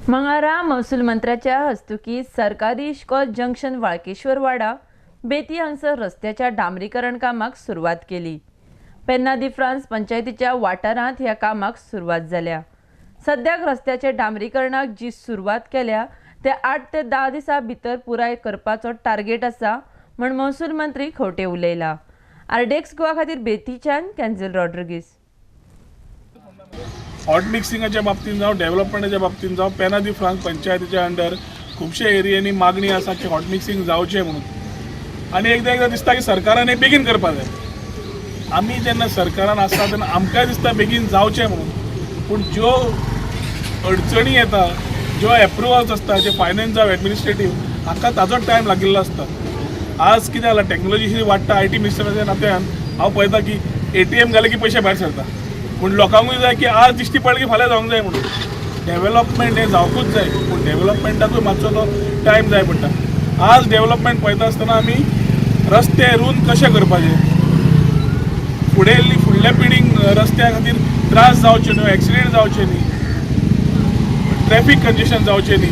मंगळारा महसूल मंत्र्याच्या हस्तुकी सरकारी इश्कॉत जंक्शन वाळकेश्वर वाडा बेती हांगसर रस्त्याच्या डांबरीकरण कामाक सुरवात केली। पेन्ना दी फ्रांस पंचायतीच्या वाठारांत ह्या कामाक सुरवात जाल्या। सद्याक रस्त्याचे डांबरीकरणाक जी सुरवात केल्या ते 8 ते 10 दिसां भितर पुराय करपाचो टार्गेट आसा म्हण महसूल मंत्री खंवटे उलयला। आरडेक्स गोवा खातीर बेतीच्यान कॅन्झल रॉड्रिगीस। हॉट मिक्सिंगाच्या बाबतीत जावं डेव्हलपमेंटाच्या बाबतीत जावं पेना दी फ्रांस पंचायतीच्या अंडर खुबशे एरियांनी मागणी आसा की हॉट मिक्सिंग जावचें म्हणून। आनी एकदां दिसता की सरकारान हें बेगीन करपाक जाय। आमी जेन्ना सरकारान आसता तेन्ना आमकांय दिसता बेगीन जावचें म्हणून, पूण ज्यो अडचणी येता, ज्यो एप्रुवल्स आसता, जे फायनान्स जावं एडमिनिस्ट्रेटीव हाका ताजो टायम लागिल्लो आसता। आज कितें जालां, टॅक्नोलॉजी वाडटा, IT मिनिस्टराच्या नात्यान हांव पळयता की ATM घाले की पयशे भायर सरता, पूण लोकांकूय जाय की आज दिश्टी पडले की फाल्यां जावंक जाय म्हणून। डेव्हलपमेंट हें जावकूच जाय, पूण डेव्हलपमेंटाकूय मातसो तो टायम जाय पडटा। आज डेव्हलपमेंट पळयता आसतना आमी रस्ते रूंद कशे करपाचे, फुडल्या पिढीक रस्त्या खातीर त्रास जावचे न्हू, एक्सिडेंट जावचे न्ही, ट्रॅफिक कंजेशन जावचें न्ही,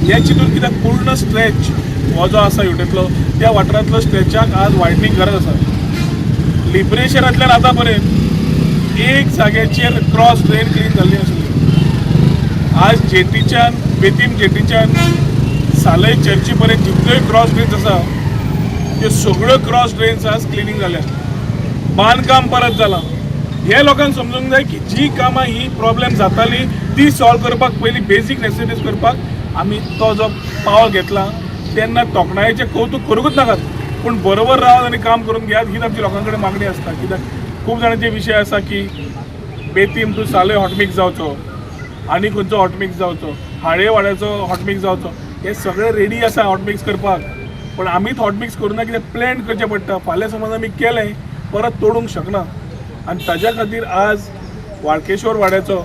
हे चिंतून कित्याक पूर्ण स्ट्रेच हो जो आसा युटेंतलो त्या वाठारांतलो स्ट्रेचाक आज वायडनींग गरज आसा। लिबरेशनांतल्यान आतां पर्यंत एक जाग्याचेर क्रॉस ड्रेन क्लीन जाल्ली नासली। आज जेटीच्यान बेतीम जेटीच्यान सालय चर्ची पर्यंत जितल्योय क्रॉस ड्रेन्स आसा त्यो सगळ्यो क्रॉस ड्रेन्स आज क्लिनींग जाल्या, बांदकाम परत जालां। हे लोकांक समजूंक जाय की जी कामां ही प्रॉब्लेम जाताली ती सॉल्व करपाक पयलीं बेसीक नेसेसिटीज करपाक आमी तो जो पावल घेतला तेन्ना तोखणायेचें कौतुक करूंकच नाकात, पूण बरोबर रावन आनी काम करून घेयात हीच आमची लोकां कडेन मागणी आसता। कित्याक खूब जाणांचे विशय आसा की बेतीम टू सालय हॉटमिक्स जावचो, आनी खंयचो हॉटमिक्स जावचो, हाळे वाड्याचो हॉटमिक्स जावचो, हे सगळे रेडी आसा हॉटमिक्स करपाक, पण आमीच हॉटमिक्स करूना कित्याक प्लॅन करचें पडटा। फाल्यां समज आमी केलें परत तोडूंक शकना, आनी ताज्या खातीर आज वाळकेश्वर वाड्याचो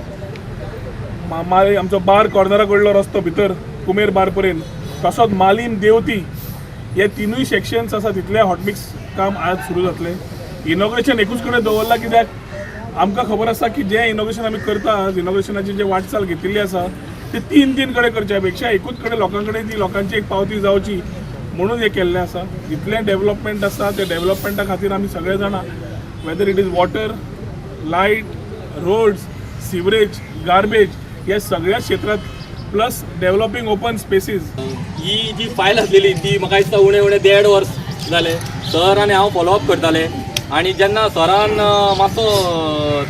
आमचो बार कॉर्नरा कडलो रस्तो भितर कुमेर बार पर्यंत, तसोच मालीम देवती हे तिनूय सेक्शन्स आसा तितले हॉटमिक्स काम आज सुरू जातलें। इनॉग्रेशन एकूच कडेन दवरला कित्याक आमकां खबर आसा की जें इनॉग्रेशन आमी करता, इनॉग्रेशनाची जे वाटचाल घेतिल्ली आसा ते तीन कडेन करच्या पेक्षा एकूच कडेन लोकां कडेन ती लोकांची एक पावती जावची म्हणून हें केल्लें आसा। जितलें डेव्हलपमेंट आसा ते डेव्हलपमेंटा खातीर आमी सगळे जाणां, whether it is water, light, roads, sewerage, garbage, ह्या सगळ्या क्षेत्रात प्लस डेव्हलपिंग ओपन स्पेसीस। ही जी फायल आसलेली ती म्हाका दिसता उणें 1.5 वर्स जालें सर आनी हांव फॉलोअप करताले, आनी जेन्ना सरान मातसो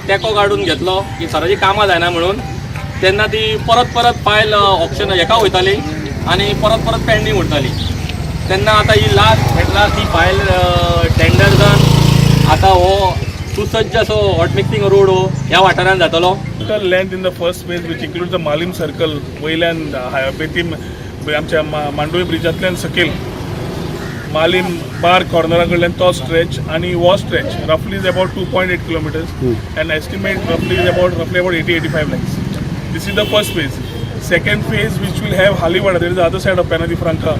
तेंको काडून घेतलो की सराची कामां जायना म्हणून, तेन्ना ती परत फायल ऑप्शन हेका वयताली आनी परत पेंडींग उरताली। तेन्ना आतां ही लास्ट ती फायल टेंडर जावन आतां हो सुसज्ज असो हॉट मिक्सिंग रोड हो ह्या वाठारांत जातलो। Length in the first phase which includes the Malim circle वयल्यान बेतीम आमच्या मांडोळी ब्रिजांतल्यान सकयल मालीम बार कॉर्नरा कडल्यान तो स्ट्रेच, आनी हो स्ट्रेच रफली is about 2.8 kilometres end estimate रफली about 80-85 lakhs. This is the first phase. Second phase which will have Haliwada, there is the other side of Penna di Franca.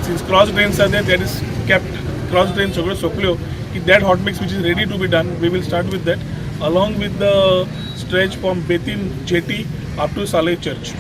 Since cross drains are there, that is kept cross drains सगळ्यो सोंपल्यो की that hot mix which is ready to be done, we will start with that along with the stretch from Betim Jetty up to Saleh Church.